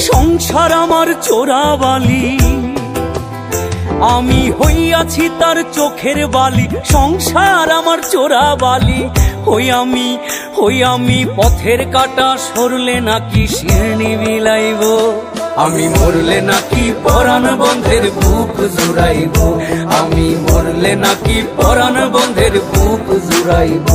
সংসার আমার চোরাবালি, আমি হইয়াছি তার চোখের বালি। সংসার আমার চোরাবালি, হই আমি পথের কাটা, সরলে নাকি শিরনি বিলাইব। আমি মরলে নাকি পরাণ বন্ধের বুক জুড়াইব, আমি মরলে নাকি পরাণ বন্ধের বুক জুড়াইব।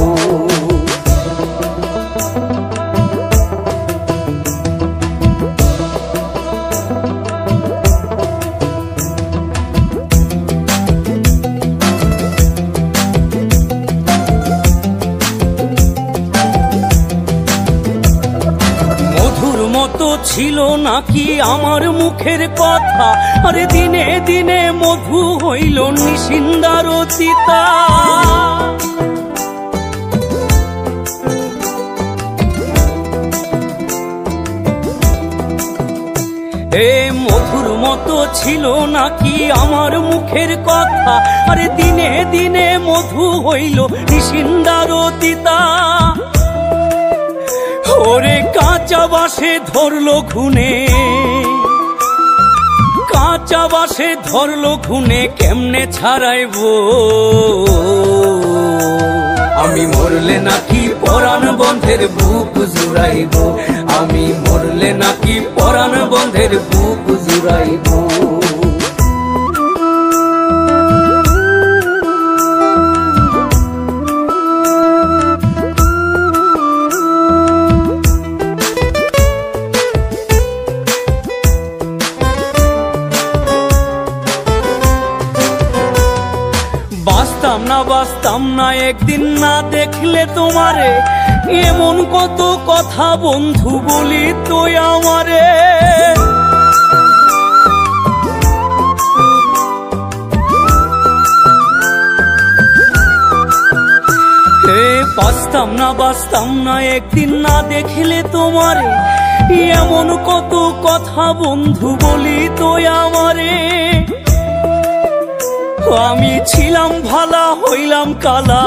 মতো ছিল নাকি আমার মুখের কথা, আরে দিনে দিনে মধু হইল নিশিন্দার চিতা। এ মধুর মতো ছিল নাকি আমার মুখের কথা, আরে দিনে দিনে মধু হইল নিশিন্দার চিতা। ওরে কাঁচা বাসে ধরলো খুনে, কাঁচা বাসে ধরলো খুনে, কেমনে ছাড়াইব। আমি মরলে নাকি পরাণ বন্ধের বুক জুড়াইব, আমি মরলে নাকি পরাণ বন্ধের বুক জুড়াইব। বাঁচতাম না একদিন না দেখলে তোমারে, এমন কত কথা বন্ধু বলি তো আমারে। বাঁচতাম না একদিন না দেখলে তোমারে, এমন কত কথা বন্ধু বলি তো আমারে। আমি ছিলাম ভালা হইলাম কালা,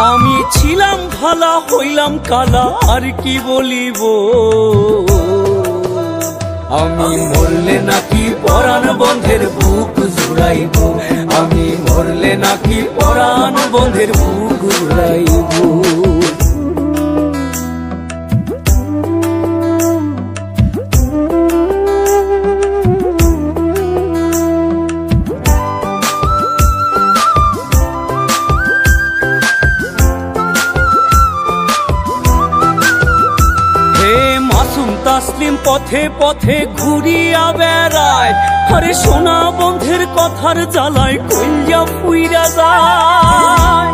আমি ছিলাম ভালা হইলাম কালা, আর কি বলিব। আমি মরলে নাকি পরাণ বন্ধের বুক জুড়াইব, আমি মরলে নাকি পরাণ বন্ধের বুক জুড়াইব। তাসলিম পথে পথে ঘুরিয়া বেড়ায়, আরে সোনা বন্ধের কথার জ্বালায় কইয়া পুইরা যায়।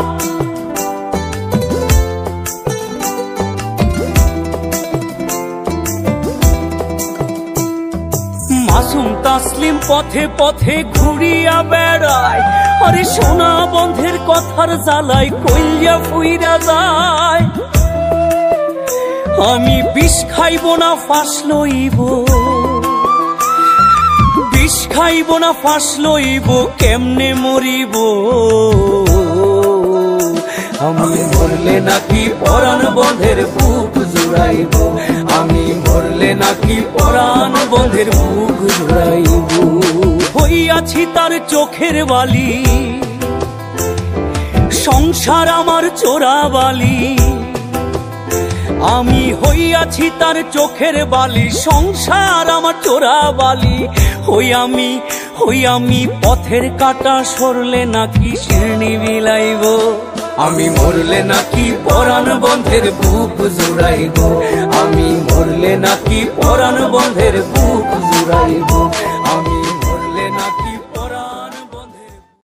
মাসুম তাসলিম পথে পথে ঘুরিয়া বেড়ায়, আরে সোনা বন্ধের কথার জ্বালায় কইয়া পুইরা যায়। আমি বিষ খাইব না ফাঁস লইব, বিষ খাইব না ফাঁস লইব, কেমনে মরিব। আমি মরলে নাকি পরাণ বন্ধের বুক জুড়াইব, আমি মরলে নাকি পরাণ বন্ধের বুক জুড়াইব। হইয়াছি তার চোখের বালি, সংসার আমার চোরাবালি, আমি হইয়াছি তার চোখের বালি। সংসার আমার চোরাবালি, হই আমি পথের কাটা, সরলে নাকি শিরনি বিলাইব। আমি মরলে নাকি পরাণ বন্ধের বুক জুড়াইব, আমি মরলে নাকি পরাণ বন্ধের বুক জুড়াইব,